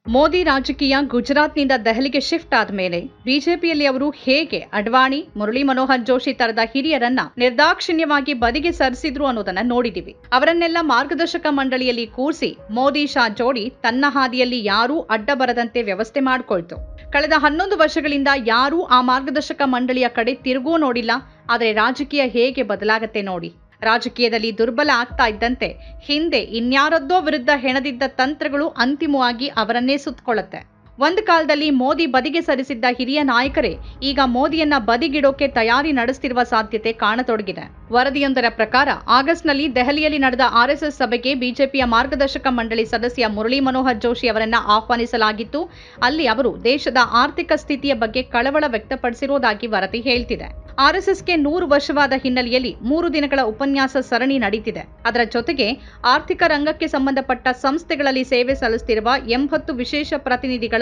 ಮೋದಿ ರಾಜಕೀಯ ಗುಜರಾತ್ನಿಂದ ದೆಹಲಿಗೆ ಶಿಫ್ಟ್ ಆದ ಮೇಲೆ ಬಿಜೆಪಿಯಲ್ಲಿ ಅವರು ಹೇಗೆ ಅಡ್ವಾಣಿ, ಮುರಳಿ ಮನೋಹರ್ ಜೋಶಿ ತರದ ಹಿರಿಯರನ್ನ ನಿರ್ದಾಕ್ಷಿಣ್ಯವಾಗಿ ಬದಿಗೆ ಸರಿಸಿದ್ರು ಅನ್ನೋದನ್ನ ನೋಡಿದೀವಿ. ಅವರನ್ನೆಲ್ಲ ಮಾರ್ಗದರ್ಶಕ ಮಂಡಳಿಯಲ್ಲಿ ಕೂರಿಸಿ ಮೋದಿ ಶಾ ಜೋಡಿ ತನ್ನ ಹಾದಿಯಲ್ಲಿ ಯಾರೂ ಅಡ್ಡ ಬರದಂತೆ ವ್ಯವಸ್ಥೆ ಮಾಡಿಕೊಳ್ತು. ಕಳೆದ 11 ವರ್ಷಗಳಿಂದ ಯಾರೂ ಆ ಮಾರ್ಗದರ್ಶಕ ಮಂಡಳಿಯ ಕಡೆ ತಿರುಗೂ ನೋಡಿಲ್ಲ. ಆದರೆ ರಾಜಕೀಯ ಹೇಗೆ ಬದಲಾಗತ್ತೆ ನೋಡಿ. ರಾಜಕೀಯದಲ್ಲಿ ದುರ್ಬಲ ಆಗ್ತಾ ಇದ್ದಂತೆ ಹಿಂದೆ ಇನ್ಯಾರದ್ದೋ ವಿರುದ್ಧ ಹೆಣದಿದ್ದ ತಂತ್ರಗಳು ಅಂತಿಮವಾಗಿ ಅವರನ್ನೇ ಸುತ್ತಕೊಳ್ಳುತ್ತೆ. ಒಂದು ಕಾಲದಲ್ಲಿ ಮೋದಿ ಬದಿಗೆ ಸರಿಸಿದ್ದ ಹಿರಿಯ ನಾಯಕರೇ ಈಗ ಮೋದಿಯನ್ನ ಬದಿಗಿಡೋಕೆ ತಯಾರಿ ನಡೆಸುತ್ತಿರುವ ಸಾಧ್ಯತೆ ಕಾಣತೊಡಗಿದೆ. ವರದಿಯೊಂದರ ಪ್ರಕಾರ ಆಗಸ್ಟ್ನಲ್ಲಿ ದೆಹಲಿಯಲ್ಲಿ ನಡೆದ ಆರ್ಎಸ್ಎಸ್ ಸಭೆಗೆ ಬಿಜೆಪಿಯ ಮಾರ್ಗದರ್ಶಕ ಮಂಡಳಿ ಸದಸ್ಯ ಮುರಳಿ ಮನೋಹರ್ ಜೋಶಿ ಅವರನ್ನ ಆಹ್ವಾನಿಸಲಾಗಿತ್ತು. ಅಲ್ಲಿ ಅವರು ದೇಶದ ಆರ್ಥಿಕ ಸ್ಥಿತಿಯ ಬಗ್ಗೆ ಕಳವಳ ವ್ಯಕ್ತಪಡಿಸಿರುವುದಾಗಿ ವರದಿ ಹೇಳ್ತಿದೆ. ಆರ್ಎಸ್ಎಸ್ಗೆ 100 ವರ್ಷವಾದ ಹಿನ್ನೆಲೆಯಲ್ಲಿ 3 ದಿನಗಳ ಉಪನ್ಯಾಸ ಸರಣಿ ನಡೀತಿದೆ. ಅದರ ಜೊತೆಗೆ ಆರ್ಥಿಕ ರಂಗಕ್ಕೆ ಸಂಬಂಧಪಟ್ಟ ಸಂಸ್ಥೆಗಳಲ್ಲಿ ಸೇವೆ ಸಲ್ಲಿಸುತ್ತಿರುವ 80 ವಿಶೇಷ ಪ್ರತಿನಿಧಿಗಳ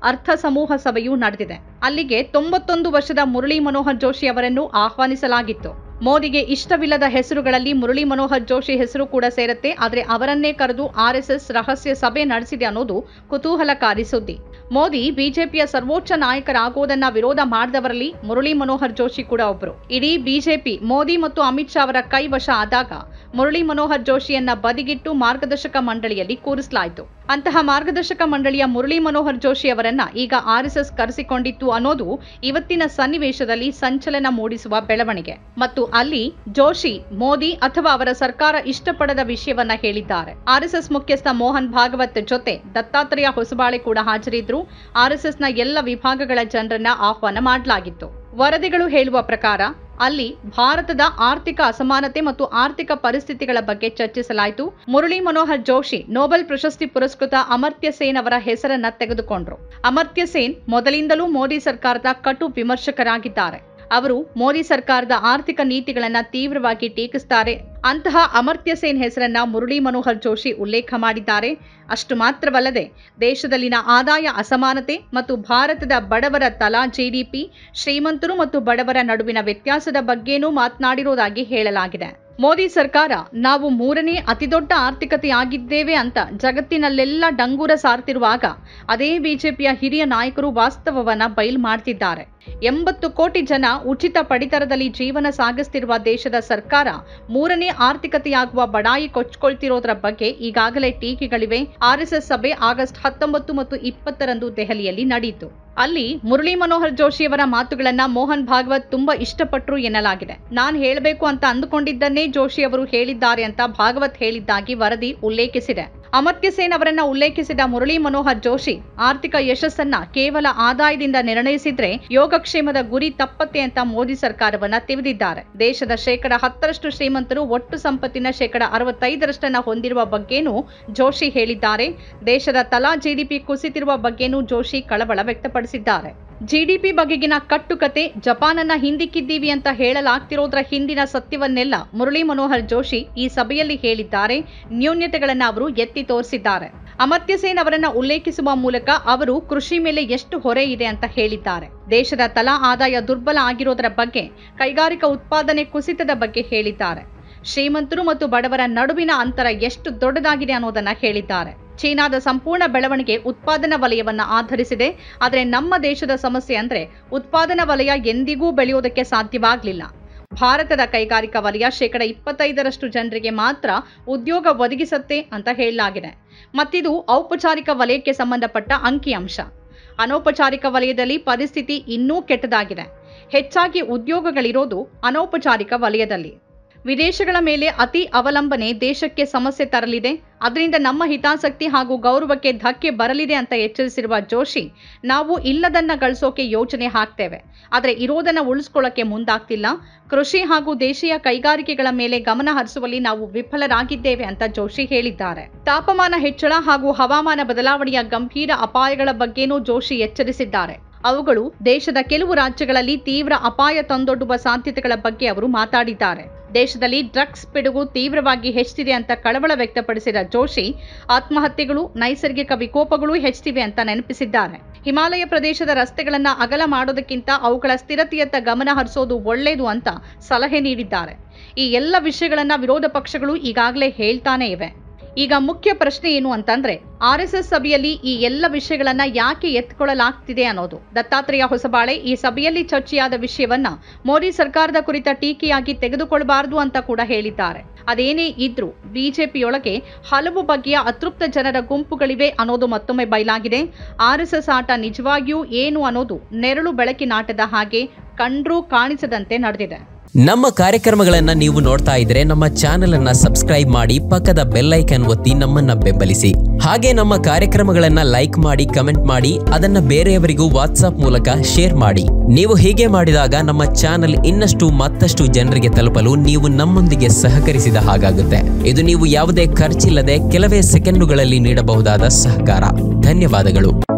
ಅರ್ಥ ಸಮೂಹ ಸಭೆಯೂ ನಡೆದಿದೆ. ಅಲ್ಲಿಗೆ 91 ವರ್ಷದ ಮುರಳಿ ಮನೋಹರ್ ಜೋಶಿ ಅವರನ್ನು ಆಹ್ವಾನಿಸಲಾಗಿತ್ತು. ಮೋದಿಗೆ ಇಷ್ಟವಿಲ್ಲದ ಹೆಸರುಗಳಲ್ಲಿ ಮುರಳಿ ಮನೋಹರ್ ಜೋಶಿ ಹೆಸರು ಕೂಡ ಸೇರುತ್ತೆ. ಆದರೆ ಅವರನ್ನೇ ಕರೆದು ಆರ್ಎಸ್ಎಸ್ ರಹಸ್ಯ ಸಭೆ ನಡೆಸಿದೆ ಅನ್ನೋದು ಕುತೂಹಲಕಾರಿ ಸುದ್ದಿ. ಮೋದಿ ಬಿಜೆಪಿಯ ಸರ್ವೋಚ್ಚ ನಾಯಕರಾಗೋದನ್ನ ವಿರೋಧ ಮಾಡಿದವರಲ್ಲಿ ಮುರಳಿ ಮನೋಹರ್ ಜೋಶಿ ಕೂಡ ಒಬ್ಬರು. ಇಡೀ ಬಿಜೆಪಿ ಮೋದಿ ಮತ್ತು ಅಮಿತ್ ಶಾ ಅವರ ಕೈವಶ ಆದಾಗ ಮುರಳಿ ಮನೋಹರ್ ಜೋಶಿಯನ್ನ ಬದಿಗಿಟ್ಟು ಮಾರ್ಗದರ್ಶಕ ಮಂಡಳಿಯಲ್ಲಿ ಕೂರಿಸಲಾಯಿತು. ಅಂತಹ ಮಾರ್ಗದರ್ಶಕ ಮಂಡಳಿಯ ಮುರಳಿ ಮನೋಹರ್ ಜೋಶಿ ಅವರನ್ನ ಈಗ ಆರ್ಎಸ್ಎಸ್ ಕರೆಸಿಕೊಂಡಿತ್ತು ಅನ್ನೋದು ಇವತ್ತಿನ ಸನ್ನಿವೇಶದಲ್ಲಿ ಸಂಚಲನ ಮೂಡಿಸುವ ಬೆಳವಣಿಗೆ. ಮತ್ತು ಅಲ್ಲಿ ಜೋಶಿ ಮೋದಿ ಅಥವಾ ಅವರ ಸರ್ಕಾರ ಇಷ್ಟಪಡದ ವಿಷಯವನ್ನ ಹೇಳಿದ್ದಾರೆ. ಆರ್ಎಸ್ಎಸ್ ಮುಖ್ಯಸ್ಥ ಮೋಹನ್ ಭಾಗವತ್ ಜೊತೆ ದತ್ತಾತ್ರೇಯ ಹೊಸಬಾಳೆ ಕೂಡ ಹಾಜರಿದ್ರು. ಆರ್ಎಸ್ಎಸ್ನ ಎಲ್ಲ ವಿಭಾಗಗಳ ಜನರನ್ನ ಆಹ್ವಾನ ಮಾಡಲಾಗಿತ್ತು. ವರದಿಗಳು ಹೇಳುವ ಪ್ರಕಾರ ಅಲ್ಲಿ ಭಾರತದ ಆರ್ಥಿಕ ಅಸಮಾನತೆ ಮತ್ತು ಆರ್ಥಿಕ ಪರಿಸ್ಥಿತಿಗಳ ಬಗ್ಗೆ ಚರ್ಚಿಸಲಾಯಿತು. ಮುರಳಿ ಮನೋಹರ್ ಜೋಶಿ ನೊಬೆಲ್ ಪ್ರಶಸ್ತಿ ಪುರಸ್ಕೃತ ಅಮರ್ತ್ಯ ಸೇನ್ ಅವರ ಹೆಸರನ್ನ ತೆಗೆದುಕೊಂಡ್ರು. ಅಮರ್ತ್ಯ ಸೇನ್ ಮೊದಲಿಂದಲೂ ಮೋದಿ ಸರ್ಕಾರದ ಕಟು ವಿಮರ್ಶಕರಾಗಿದ್ದಾರೆ. ಅವರು ಮೋದಿ ಸರ್ಕಾರದ ಆರ್ಥಿಕ ನೀತಿಗಳನ್ನ ತೀವ್ರವಾಗಿ ಟೀಕಿಸುತ್ತಾರೆ. ಅಂತಹ ಅಮರ್ತ್ಯ ಸೇನ್ ಹೆಸರನ್ನ ಮುರಳಿ ಮನೋಹರ್ ಜೋಶಿ ಉಲ್ಲೇಖ ಮಾಡಿದ್ದಾರೆ. ಅಷ್ಟು ಮಾತ್ರವಲ್ಲದೆ ದೇಶದಲ್ಲಿನ ಆದಾಯ ಅಸಮಾನತೆ ಮತ್ತು ಭಾರತದ ಬಡವರ ತಲಾ ಜಿಡಿಪಿ, ಶ್ರೀಮಂತರು ಮತ್ತು ಬಡವರ ನಡುವಿನ ವ್ಯತ್ಯಾಸದ ಬಗ್ಗೆನೂ ಮಾತನಾಡಿರುವುದಾಗಿ ಹೇಳಲಾಗಿದೆ. ಮೋದಿ ಸರ್ಕಾರ ನಾವು 3ನೇ ಅತಿದೊಡ್ಡ ಆರ್ಥಿಕತೆಯಾಗಿದ್ದೇವೆ ಅಂತ ಜಗತ್ತಿನಲ್ಲೆಲ್ಲ ಡಂಗೂರ ಸಾರ್ತಿರುವಾಗ ಅದೇ ಬಿಜೆಪಿಯ ಹಿರಿಯ ನಾಯಕರು ವಾಸ್ತವವನ್ನ ಬಯಲು ಮಾಡ್ತಿದ್ದಾರೆ. 80 ಕೋಟಿ ಜನ ಉಚಿತ ಪಡಿತರದಲ್ಲಿ ಜೀವನ ಸಾಗಿಸುತ್ತಿರುವ ದೇಶದ ಸರ್ಕಾರ 3ನೇ ಆರ್ಥಿಕತೆಯಾಗುವ ಬಡಾಯಿ ಕೊಚ್ಕೊಳ್ತಿರೋದ್ರ ಬಗ್ಗೆ ಈಗಾಗಲೇ ಟೀಕೆಗಳಿವೆ. ಆರ್ಎಸ್ಎಸ್ ಸಭೆ ಆಗಸ್ಟ್ 19 ಮತ್ತು 20ರಂದು ದೆಹಲಿಯಲ್ಲಿ ನಡೆಯಿತು. ಅಲ್ಲಿ ಮುರಳಿ ಮನೋಹರ್ ಜೋಶಿಯವರ ಮಾತುಗಳನ್ನ ಮೋಹನ್ ಭಾಗವತ್ ತುಂಬಾ ಇಷ್ಟಪಟ್ಟರು ಎನ್ನಲಾಗಿದೆ. ನಾನು ಹೇಳಬೇಕು ಅಂತ ಅಂದುಕೊಂಡಿದ್ದನ್ನೇ ಜೋಶಿ ಅವರು ಹೇಳಿದ್ದಾರೆ ಅಂತ ಭಾಗವತ್ ಹೇಳಿದ್ದಾಗಿ ವರದಿ ಉಲ್ಲೇಖಿಸಿದೆ. ಅಮರ್ತ್ಯ ಸೇನ್ ಅವರನ್ನ ಉಲ್ಲೇಖಿಸಿದ ಮುರಳಿ ಮನೋಹರ್ ಜೋಶಿ ಆರ್ಥಿಕ ಯಶಸ್ಸನ್ನ ಕೇವಲ ಆದಾಯದಿಂದ ನಿರ್ಣಯಿಸಿದ್ರೆ ಯೋಗಕ್ಷೇಮದ ಗುರಿ ತಪ್ಪತ್ತೆ ಅಂತ ಮೋದಿ ಸರ್ಕಾರವನ್ನ ತಿವಿದಿದ್ದಾರೆ. ದೇಶದ 10% ಶ್ರೀಮಂತರು ಒಟ್ಟು ಸಂಪತ್ತಿನ 65% ಹೊಂದಿರುವ ಬಗ್ಗೆನೂ ಜೋಶಿ ಹೇಳಿದ್ದಾರೆ. ದೇಶದ ತಲಾ ಜಿಡಿಪಿ ಕುಸಿತಿರುವ ಬಗ್ಗೆನೂ ಜೋಶಿ ಕಳವಳ ವ್ಯಕ್ತಪಡಿಸಿದ್ದಾರೆ. ಜಿಡಿಪಿ ಬಗೆಗಿನ ಕಟ್ಟುಕತೆ ಜಪಾನನ್ನ ಹಿಂದಿಕ್ಕಿದ್ದೀವಿ ಅಂತ ಹೇಳಲಾಗ್ತಿರೋದ್ರ ಹಿಂದಿನ ಸತ್ಯವನ್ನೆಲ್ಲ ಮುರಳಿ ಮನೋಹರ್ ಜೋಶಿ ಈ ಸಭೆಯಲ್ಲಿ ಹೇಳಿದ್ದಾರೆ. ನ್ಯೂನ್ಯತೆಗಳನ್ನ ಅವರು ಎತ್ತಿ ತೋರಿಸಿದ್ದಾರೆ. ಅಮರ್ತ್ಯ ಸೇನ್ ಅವರನ್ನ ಉಲ್ಲೇಖಿಸುವ ಮೂಲಕ ಅವರು ಕೃಷಿ ಮೇಲೆ ಎಷ್ಟು ಹೊರೆ ಇದೆ ಅಂತ ಹೇಳಿದ್ದಾರೆ. ದೇಶದ ತಲಾ ಆದಾಯ ದುರ್ಬಲ ಆಗಿರೋದರ ಬಗ್ಗೆ, ಕೈಗಾರಿಕಾ ಉತ್ಪಾದನೆ ಕುಸಿತದ ಬಗ್ಗೆ ಹೇಳಿದ್ದಾರೆ. ಶ್ರೀಮಂತರು ಮತ್ತು ಬಡವರ ನಡುವಿನ ಅಂತರ ಎಷ್ಟು ದೊಡ್ಡದಾಗಿದೆ ಅನ್ನೋದನ್ನ ಹೇಳಿದ್ದಾರೆ. ಚೀನಾದ ಸಂಪೂರ್ಣ ಬೆಳವಣಿಗೆ ಉತ್ಪಾದನಾ ವಲಯವನ್ನ ಆಧರಿಸಿದೆ. ಆದರೆ ನಮ್ಮ ದೇಶದ ಸಮಸ್ಯೆ ಅಂದ್ರೆ ಉತ್ಪಾದನಾ ವಲಯ ಎಂದಿಗೂ ಬೆಳೆಯೋದಕ್ಕೆ ಸಾಧ್ಯವಾಗಲಿಲ್ಲ. ಭಾರತದ ಕೈಗಾರಿಕಾ ವಲಯ 25% ಜನರಿಗೆ ಮಾತ್ರ ಉದ್ಯೋಗ ಒದಗಿಸುತ್ತೆ ಅಂತ ಹೇಳಲಾಗಿದೆ. ಮತ್ತಿದು ಔಪಚಾರಿಕ ವಲಯಕ್ಕೆ ಸಂಬಂಧಪಟ್ಟ ಅಂಕಿಅಂಶ. ಅನೌಪಚಾರಿಕ ವಲಯದಲ್ಲಿ ಪರಿಸ್ಥಿತಿ ಇನ್ನೂ ಕೆಟ್ಟದಾಗಿದೆ. ಹೆಚ್ಚಾಗಿ ಉದ್ಯೋಗಗಳಿರೋದು ಅನೌಪಚಾರಿಕ ವಲಯದಲ್ಲಿ. ವಿದೇಶಗಳ ಮೇಲೆ ಅತಿ ಅವಲಂಬನೆ ದೇಶಕ್ಕೆ ಸಮಸ್ಯೆ ತರಲಿದೆ. ಅದರಿಂದ ನಮ್ಮ ಹಿತಾಸಕ್ತಿ ಹಾಗೂ ಗೌರವಕ್ಕೆ ಧಕ್ಕೆ ಬರಲಿದೆ ಅಂತ ಎಚ್ಚರಿಸಿರುವ ಜೋಶಿ, ನಾವು ಇಲ್ಲದನ್ನ ಗಳಿಸೋಕೆ ಯೋಜನೆ ಹಾಕ್ತೇವೆ, ಆದರೆ ಇರೋದನ್ನ ಉಳಿಸ್ಕೊಳ್ಳೋಕೆ ಮುಂದಾಗ್ತಿಲ್ಲ. ಕೃಷಿ ಹಾಗೂ ದೇಶೀಯ ಕೈಗಾರಿಕೆಗಳ ಮೇಲೆ ಗಮನ ಹರಿಸುವಲ್ಲಿ ನಾವು ವಿಫಲರಾಗಿದ್ದೇವೆ ಅಂತ ಜೋಶಿ ಹೇಳಿದ್ದಾರೆ. ತಾಪಮಾನ ಹೆಚ್ಚಳ ಹಾಗೂ ಹವಾಮಾನ ಬದಲಾವಣೆಯ ಗಂಭೀರ ಅಪಾಯಗಳ ಬಗ್ಗೆನೂ ಜೋಶಿ ಎಚ್ಚರಿಸಿದ್ದಾರೆ. ಅವುಗಳು ದೇಶದ ಕೆಲವು ರಾಜ್ಯಗಳಲ್ಲಿ ತೀವ್ರ ಅಪಾಯ ತಂದೊಡ್ಡುವ ಸಾಧ್ಯತೆಗಳ ಬಗ್ಗೆ ಅವರು ಮಾತಾಡಿದ್ದಾರೆ. ದೇಶದಲ್ಲಿ ಡ್ರಗ್ಸ್ ಪಿಡುಗು ತೀವ್ರವಾಗಿ ಹೆಚ್ಚಿದೆ ಅಂತ ಕಳವಳ ವ್ಯಕ್ತಪಡಿಸಿದ ಜೋಶಿ, ಆತ್ಮಹತ್ಯೆಗಳು, ನೈಸರ್ಗಿಕ ವಿಕೋಪಗಳು ಹೆಚ್ಚಿವೆ ಅಂತ ನೆನಪಿಸಿದ್ದಾರೆ. ಹಿಮಾಲಯ ಪ್ರದೇಶದ ರಸ್ತೆಗಳನ್ನ ಅಗಲ ಮಾಡೋದಕ್ಕಿಂತ ಅವುಗಳ ಸ್ಥಿರತೆಯತ್ತ ಗಮನ ಹರಿಸೋದು ಒಳ್ಳೆಯದು ಅಂತ ಸಲಹೆ ನೀಡಿದ್ದಾರೆ. ಈ ಎಲ್ಲ ವಿಷಯಗಳನ್ನ ವಿರೋಧ ಪಕ್ಷಗಳು ಈಗಾಗಲೇ ಹೇಳ್ತಾನೆ ಇವೆ. ಈಗ ಮುಖ್ಯ ಪ್ರಶ್ನೆ ಏನು ಅಂತಂದ್ರೆ RSS ಸಭೆಯಲ್ಲಿ ಈ ಎಲ್ಲ ವಿಷಯಗಳನ್ನ ಯಾಕೆ ಎತ್ತಿಕೊಳ್ಳಲಾಗ್ತಿದೆ ಅನ್ನೋದು. ದತ್ತಾತ್ರೇಯ ಹೊಸಬಾಳೆ ಈ ಸಭೆಯಲ್ಲಿ ಚರ್ಚೆಯಾದ ವಿಷಯವನ್ನ ಮೋದಿ ಸರ್ಕಾರದ ಕುರಿತ ಟೀಕೆಯಾಗಿ ತೆಗೆದುಕೊಳ್ಳಬಾರದು ಅಂತ ಕೂಡ ಹೇಳಿದ್ದಾರೆ. ಅದೇನೇ ಇದ್ರೂ ಬಿಜೆಪಿಯೊಳಗೆ ಹಲವು ಬಗೆಯ ಅತೃಪ್ತ ಜನರ ಗುಂಪುಗಳಿವೆ ಅನ್ನೋದು ಮತ್ತೊಮ್ಮೆ ಬಯಲಾಗಿದೆ. RSS ಆಟ ನಿಜವಾಗಿಯೂ ಏನು ಅನ್ನೋದು ನೆರಳು ಬೆಳಕಿನಾಟದ ಹಾಗೆ ಕಂಡ್ರೂ ಕಾಣಿಸದಂತೆ ನಡೆದಿದೆ. ನಮ್ಮ ಕಾರ್ಯಕ್ರಮಗಳನ್ನು ನೀವು ನೋಡ್ತಾ ಇದ್ರೆ ನಮ್ಮ ಚಾನೆಲ್ ಅನ್ನ ಸಬ್ಸ್ಕ್ರೈಬ್ ಮಾಡಿ, ಪಕ್ಕದ ಬೆಲ್ ಐಕಾನ್ ಒತ್ತಿ ನಮ್ಮನ್ನ ಬೆಂಬಲಿಸಿ. ಹಾಗೆ ನಮ್ಮ ಕಾರ್ಯಕ್ರಮಗಳನ್ನ ಲೈಕ್ ಮಾಡಿ, ಕಮೆಂಟ್ ಮಾಡಿ, ಅದನ್ನ ಬೇರೆಯವರಿಗೂ ವಾಟ್ಸ್ಆಪ್ ಮೂಲಕ ಶೇರ್ ಮಾಡಿ. ನೀವು ಹೀಗೆ ಮಾಡಿದಾಗ ನಮ್ಮ ಚಾನೆಲ್ ಇನ್ನಷ್ಟು ಮತ್ತಷ್ಟು ಜನರಿಗೆ ತಲುಪಲು ನೀವು ನಮ್ಮೊಂದಿಗೆ ಸಹಕರಿಸಿದ ಹಾಗಾಗುತ್ತೆ. ಇದು ನೀವು ಯಾವುದೇ ಖರ್ಚಿಲ್ಲದೆ ಕೆಲವೇ ಸೆಕೆಂಡುಗಳಲ್ಲಿ ನೀಡಬಹುದಾದ ಸಹಕಾರ. ಧನ್ಯವಾದಗಳು.